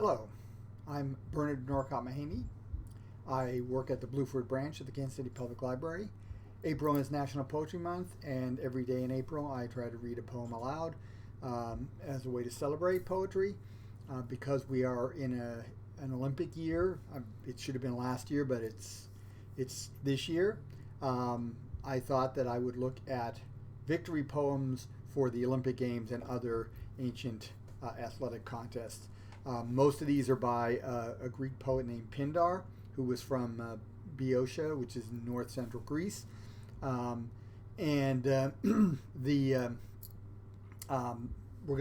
Hello, I'm Bernard Norcott-Mahany. I work at the Blueford branch of the Kansas City Public Library. April is National Poetry Month, and every day in April I try to read a poem aloud as a way to celebrate poetry. Because we are in an Olympic year, it should have been last year, but it's this year. I thought that I would look at victory poems for the Olympic Games and other ancient athletic contests. Most of these are by a Greek poet named Pindar, who was from Boeotia, which is in north central Greece. We're going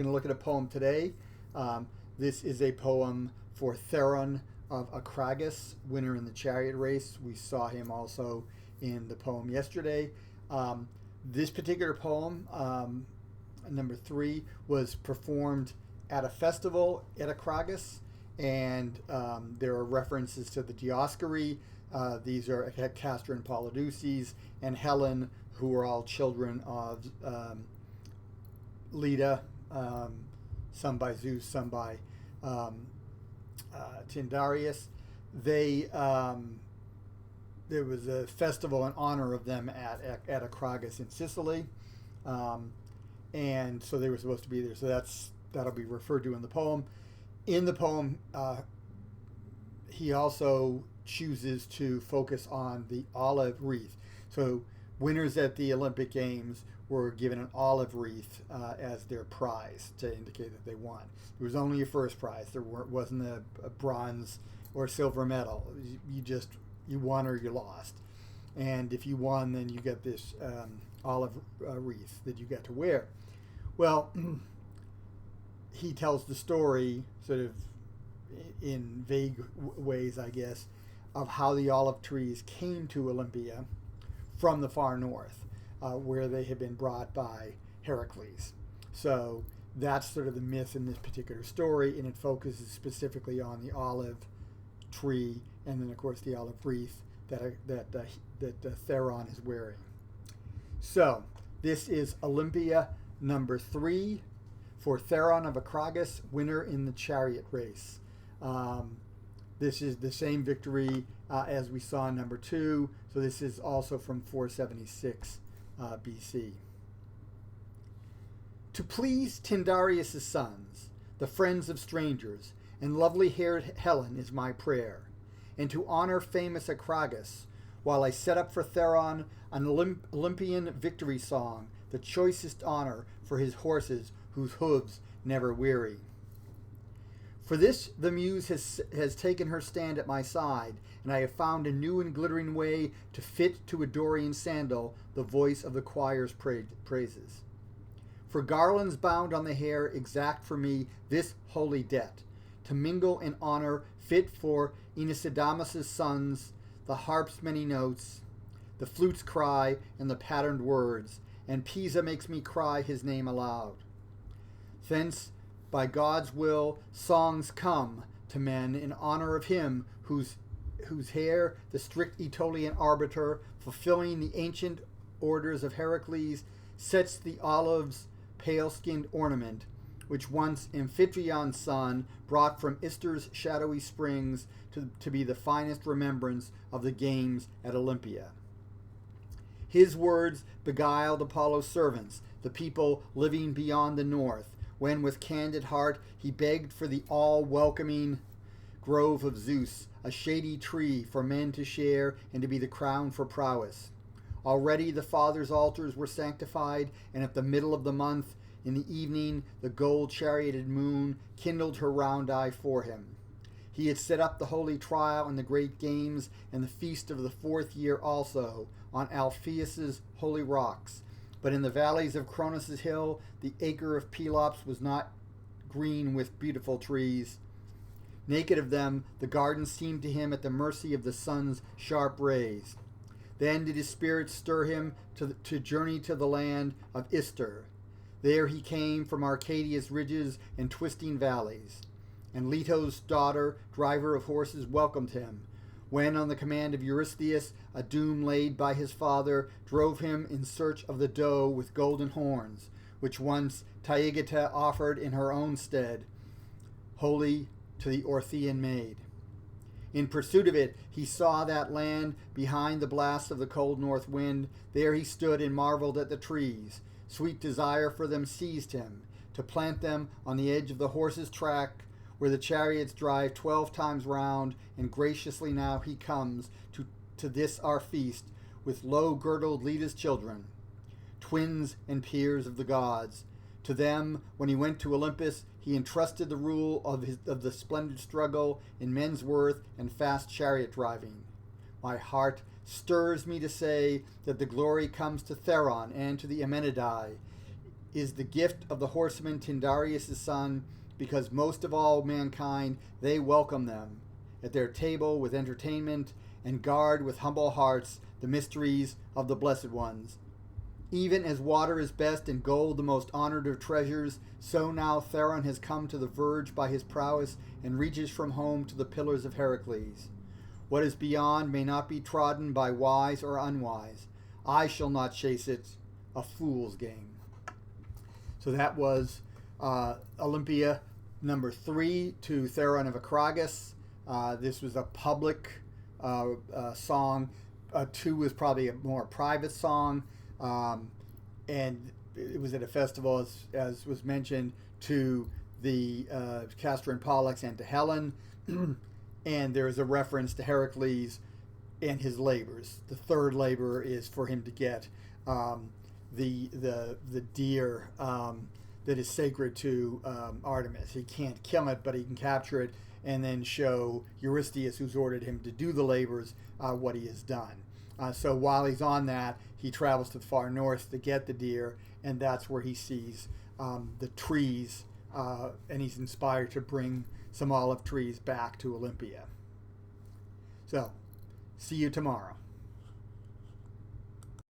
to look at a poem today. This is a poem for Theron of Acragas, winner in the chariot race. We saw him also in the poem yesterday. This particular poem, number 3, was performed at a festival at Acragas, and there are references to the Dioscuri. These are Castor and Polydeuces and Helen, who are all children of Leda, some by Zeus, some by Tyndareus. There was a festival in honor of them at Acragas in Sicily, and so they were supposed to be there. So that'll be referred to in the poem. In the poem, he also chooses to focus on the olive wreath. So winners at the Olympic Games were given an olive wreath as their prize to indicate that they won. There was only a first prize. There wasn't a bronze or silver medal. You won or you lost. And if you won, then you get this olive wreath that you get to wear. Well, he tells the story sort of in vague ways, I guess, of how the olive trees came to Olympia from the far north, where they had been brought by Heracles. So that's sort of the myth in this particular story, and it focuses specifically on the olive tree and then, of course, the olive wreath that Theron is wearing. So this is Olympia number 3 for Theron of Acragas, winner in the chariot race. This is the same victory as we saw in number 2, so this is also from 476 BC. To please Tyndareus' sons, the friends of strangers, and lovely-haired Helen is my prayer, and to honor famous Acragas, while I set up for Theron an Olympian victory song, the choicest honor for his horses whose hooves never weary. For this the muse has taken her stand at my side, and I have found a new and glittering way to fit to a Dorian sandal the voice of the choir's praises. For garlands bound on the hair exact for me this holy debt, to mingle in honor fit for Enesidamus' sons, the harp's many notes, the flute's cry, and the patterned words, and Pisa makes me cry his name aloud. Thence, by God's will, songs come to men in honor of him whose hair the strict Aetolian arbiter, fulfilling the ancient orders of Heracles, sets the olive's pale-skinned ornament, which once Amphitryon's son brought from Ister's shadowy springs to be the finest remembrance of the games at Olympia. His words beguiled Apollo's servants, the people living beyond the north, when with candid heart he begged for the all-welcoming grove of Zeus, a shady tree for men to share and to be the crown for prowess. Already the father's altars were sanctified, and at the middle of the month, in the evening, the gold-charioted moon kindled her round eye for him. He had set up the holy trial and the great games and the feast of the 4th year also on Alpheus's holy rocks. But in the valleys of Cronus' hill, the acre of Pelops was not green with beautiful trees. Naked of them, the garden seemed to him at the mercy of the sun's sharp rays. Then did his spirit stir him to journey to the land of Ister. There he came from Arcadia's ridges and twisting valleys. And Leto's daughter, driver of horses, welcomed him, when on the command of Eurystheus, a doom laid by his father, drove him in search of the doe with golden horns, which once Taygetus offered in her own stead. Holy to the Orthian maid. In pursuit of it, he saw that land behind the blast of the cold north wind. There he stood and marveled at the trees. Sweet desire for them seized him, to plant them on the edge of the horse's track, where the chariots drive 12 times round, and graciously now he comes to this our feast, with low-girdled Leda's children, twins and peers of the gods. To them, when he went to Olympus, he entrusted the rule of the splendid struggle in men's worth and fast chariot driving. My heart stirs me to say that the glory comes to Theron and to the Emenadae, is the gift of the horseman Tyndareus' son, because most of all mankind they welcome them at their table with entertainment, and guard with humble hearts the mysteries of the blessed ones. Even as water is best and gold the most honored of treasures, so now Theron has come to the verge by his prowess and reaches from home to the pillars of Heracles. What is beyond may not be trodden by wise or unwise. I shall not chase it, a fool's game. So that was Olympia number 3 to Theron of Acragas. This was a public song. 2 was probably a more private song. And it was at a festival, as was mentioned, to the Castor and Pollux and to Helen. And there is a reference to Heracles and his labors. The third labor is for him to get the deer that is sacred to Artemis. He can't kill it, but he can capture it and then show Eurystheus, who's ordered him to do the labors, what he has done. So while he's on that, he travels to the far north to get the deer, and that's where he sees the trees, and he's inspired to bring some olive trees back to Olympia. So, see you tomorrow.